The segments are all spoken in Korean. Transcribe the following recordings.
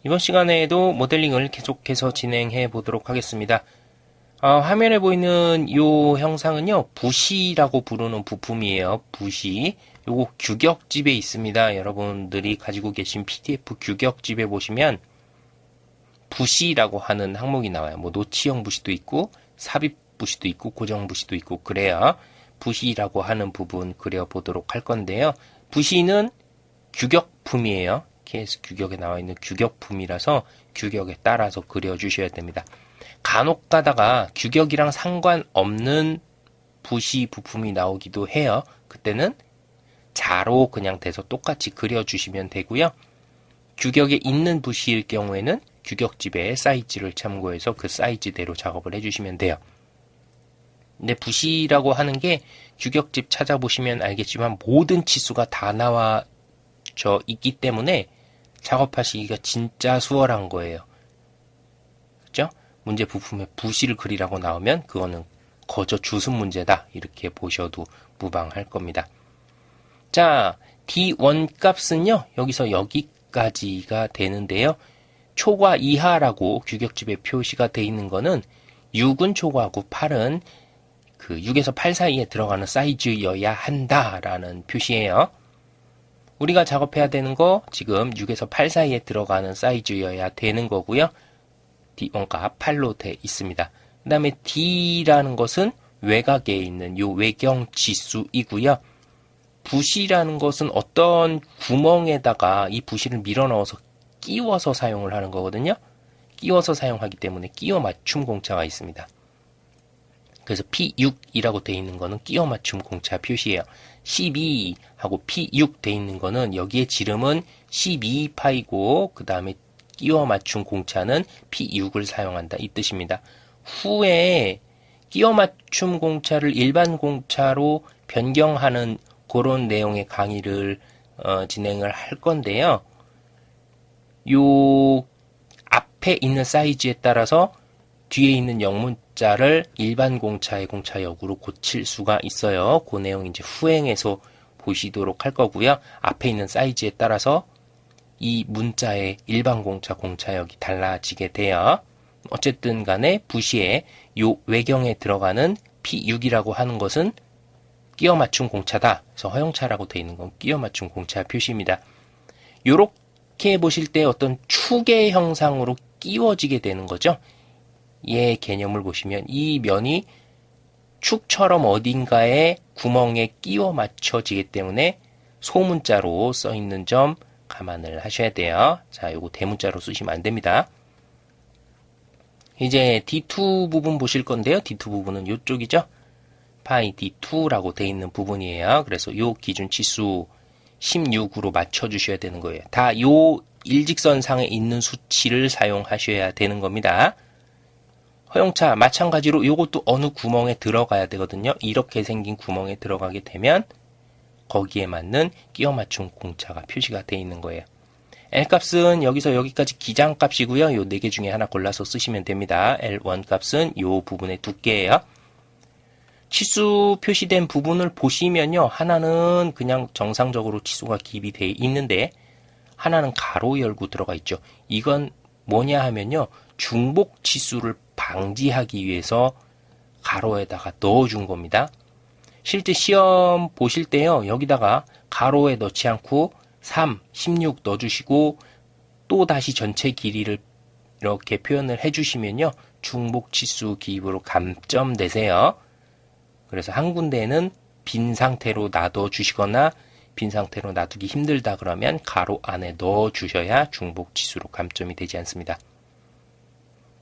이번 시간에도 모델링을 계속해서 진행해 보도록 하겠습니다. 화면에 보이는 이 형상은요, 붓이라고 부르는 부품이에요. 붓이. 요거 규격집에 있습니다. 여러분들이 가지고 계신 PDF 규격집에 보시면 붓이라고 하는 항목이 나와요. 뭐 노치형 붓이도 있고 삽입 붓이도 있고 고정 붓이도 있고 그래요. 붓이라고 하는 부분 그려보도록 할 건데요. 붓이는 규격품이에요. KS 규격에 나와 있는 규격품이라서 규격에 따라서 그려주셔야 됩니다. 간혹 가다가 규격이랑 상관없는 붓이 부품이 나오기도 해요. 그때는 자로 그냥 돼서 똑같이 그려주시면 되고요. 규격에 있는 붓일 경우에는 규격집의 사이즈를 참고해서 그 사이즈대로 작업을 해주시면 돼요. 근데 붓이라고 하는 게 규격집 찾아보시면 알겠지만 모든 치수가 다 나와져 있기 때문에 작업하시기가 진짜 수월한 거예요. 그렇죠? 문제 부품에 붓을 그리라고 나오면 그거는 거저 주순 문제다 이렇게 보셔도 무방할 겁니다. 자, D1 값은요, 여기서 여기까지가 되는데요. 초과 이하라고 규격집에 표시가 되어 있는 거는 6은 초과하고 8은 그 6에서 8 사이에 들어가는 사이즈여야 한다라는 표시예요. 우리가 작업해야 되는 거 지금 6에서 8 사이에 들어가는 사이즈여야 되는 거고요. D1가 8로 돼 있습니다. 그 다음에 D라는 것은 외곽에 있는 요 외경 지수이고요. 붓이라는 것은 어떤 구멍에다가 이 붓을 밀어 넣어서 끼워서 사용을 하는 거거든요. 끼워서 사용하기 때문에 끼워 맞춤 공차가 있습니다. 그래서 P6이라고 돼 있는 거는 끼워 맞춤 공차 표시예요. 12하고 P6 돼 있는 거는 여기에 지름은 12파이고 그 다음에 끼워 맞춤 공차는 P6을 사용한다 이 뜻입니다. 후에 끼워 맞춤 공차를 일반 공차로 변경하는 그런 내용의 강의를 진행을 할 건데요. 요 앞에 있는 사이즈에 따라서 뒤에 있는 영문자를 일반 공차의 공차역으로 고칠 수가 있어요. 그 내용 이제 후행해서 보시도록 할 거고요. 앞에 있는 사이즈에 따라서 이 문자의 일반 공차 공차역이 달라지게 돼요. 어쨌든 간에 붓이에 요 외경에 들어가는 P6이라고 하는 것은 끼워 맞춤 공차다. 그래서 허용차라고 되어 있는 건 끼워 맞춤 공차 표시입니다. 요렇게 보실 때 어떤 축의 형상으로 끼워지게 되는 거죠. 얘 개념을 보시면 이 면이 축처럼 어딘가에 구멍에 끼워 맞춰지기 때문에 소문자로 써 있는 점 감안을 하셔야 돼요. 자, 요거 대문자로 쓰시면 안 됩니다. 이제 D2 부분 보실 건데요. D2 부분은 요쪽이죠. 파이 D2라고 되어 있는 부분이에요. 그래서 요 기준 치수 16으로 맞춰 주셔야 되는 거예요. 다 요 일직선상에 있는 수치를 사용하셔야 되는 겁니다. 허용차 마찬가지로 요것도 어느 구멍에 들어가야 되거든요. 이렇게 생긴 구멍에 들어가게 되면 거기에 맞는 끼워 맞춤 공차가 표시가 되어 있는 거예요. L값은 여기서 여기까지 기장값이고요. 요 4개 중에 하나 골라서 쓰시면 됩니다. L1 값은 요 부분의 두께예요. 치수 표시된 부분을 보시면요. 하나는 그냥 정상적으로 치수가 기입이 되어 있는데 하나는 가로 열고 들어가 있죠. 이건 뭐냐 하면요. 중복 치수를 방지하기 위해서 가로에다가 넣어준 겁니다. 실제 시험 보실 때요. 여기다가 가로에 넣지 않고 3, 16 넣어주시고 또 다시 전체 길이를 이렇게 표현을 해주시면요. 중복 치수 기입으로 감점되세요. 그래서 한 군데에는 빈 상태로 놔둬주시거나 빈 상태로 놔두기 힘들다 그러면 가로 안에 넣어주셔야 중복 치수로 감점이 되지 않습니다.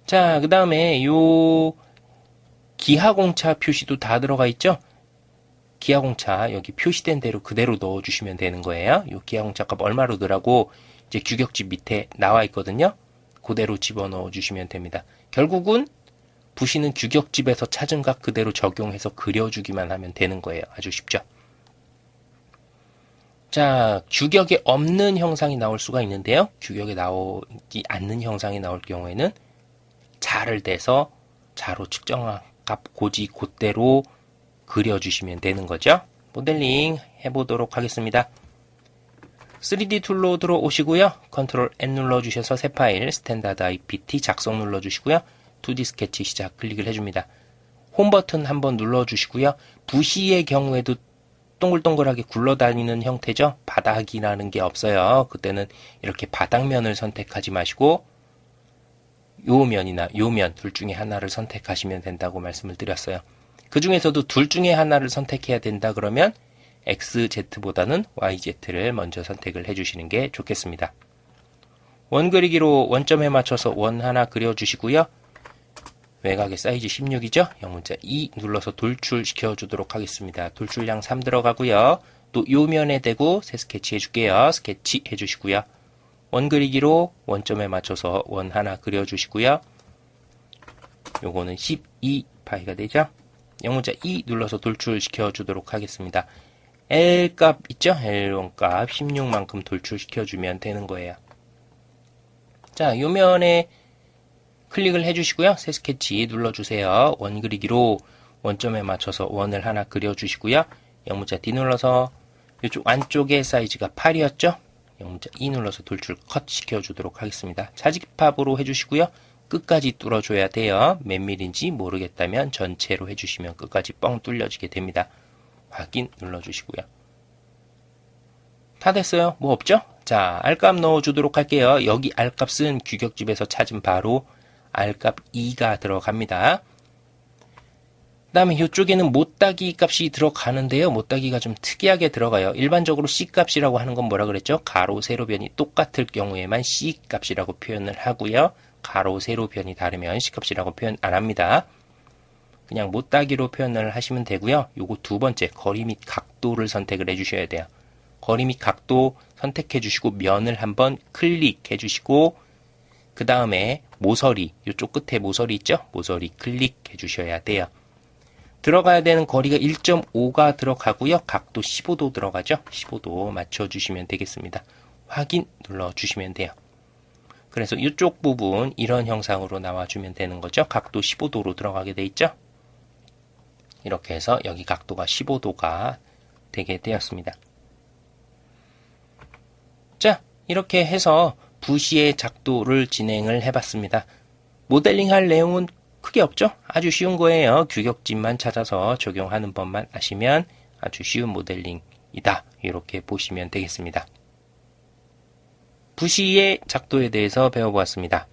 자, 그 다음에 요 기하공차 표시도 다 들어가 있죠? 기하공차 여기 표시된 대로 그대로 넣어주시면 되는 거예요. 요 기하공차 값 얼마로 넣으라고 이제 규격집 밑에 나와 있거든요. 그대로 집어넣어 주시면 됩니다. 결국은 붓이는 규격집에서 찾은 값 그대로 적용해서 그려주기만 하면 되는 거예요. 아주 쉽죠? 자, 규격에 없는 형상이 나올 수가 있는데요. 규격에 나오지 않는 형상이 나올 경우에는 자를 대서 자로 측정한 값 고지 그대로 그려주시면 되는 거죠. 모델링 해보도록 하겠습니다. 3D 툴로 들어오시고요. 컨트롤 N 눌러주셔서 새 파일 스탠다드 IPT 작성 눌러주시고요. 2D 스케치 시작 클릭을 해줍니다. 홈 버튼 한번 눌러주시고요. 부시의 경우에도 동글동글하게 굴러다니는 형태죠. 바닥이라는 게 없어요. 그때는 이렇게 바닥면을 선택하지 마시고 요 면이나 요 면 둘 중에 하나를 선택하시면 된다고 말씀을 드렸어요. 그 중에서도 둘 중에 하나를 선택해야 된다 그러면 XZ보다는 YZ를 먼저 선택을 해주시는 게 좋겠습니다. 원 그리기로 원점에 맞춰서 원 하나 그려주시고요. 외곽의 사이즈 16이죠. 영문자 2 눌러서 돌출시켜 주도록 하겠습니다. 돌출량 3 들어가고요. 또 요 면에 대고 새 스케치 해줄게요. 스케치 해주시고요. 원 그리기로 원점에 맞춰서 원 하나 그려주시고요. 요거는 12파이가 되죠. 영문자 2 눌러서 돌출시켜 주도록 하겠습니다. L 값 있죠? L1 값 16만큼 돌출시켜 주면 되는 거예요. 자, 요 면에 클릭을 해주시고요. 새 스케치 눌러주세요. 원 그리기로 원점에 맞춰서 원을 하나 그려주시고요. 영문자 D 눌러서 이쪽 안쪽의 사이즈가 8이었죠? 영문자 E 눌러서 돌출 컷 시켜주도록 하겠습니다. 차직팝으로 해주시고요. 끝까지 뚫어줘야 돼요. 몇 밀인지 모르겠다면 전체로 해주시면 끝까지 뻥 뚫려지게 됩니다. 확인 눌러주시고요. 다 됐어요. 뭐 없죠? 자, R값 넣어주도록 할게요. 여기 R값은 규격집에서 찾은 바로 R값 2가 들어갑니다. 그 다음에 이쪽에는 못따기 값이 들어가는데요. 못따기가 좀 특이하게 들어가요. 일반적으로 C값이라고 하는 건 뭐라 그랬죠? 가로, 세로 변이 똑같을 경우에만 C값이라고 표현을 하고요. 가로, 세로 변이 다르면 C값이라고 표현 안 합니다. 그냥 못따기로 표현을 하시면 되고요. 요거 두 번째, 거리 및 각도를 선택을 해주셔야 돼요. 거리 및 각도 선택해 주시고 면을 한번 클릭해 주시고 그 다음에 모서리, 이쪽 끝에 모서리 있죠? 모서리 클릭해 주셔야 돼요. 들어가야 되는 거리가 1.5가 들어가고요. 각도 15도 들어가죠? 15도 맞춰주시면 되겠습니다. 확인 눌러주시면 돼요. 그래서 이쪽 부분 이런 형상으로 나와주면 되는 거죠. 각도 15도로 들어가게 돼 있죠? 이렇게 해서 여기 각도가 15도가 되게 되었습니다. 자, 이렇게 해서 부시의 작도를 진행을 해봤습니다. 모델링 할 내용은 크게 없죠? 아주 쉬운 거예요. 규격집만 찾아서 적용하는 법만 아시면 아주 쉬운 모델링이다. 이렇게 보시면 되겠습니다. 부시의 작도에 대해서 배워보았습니다.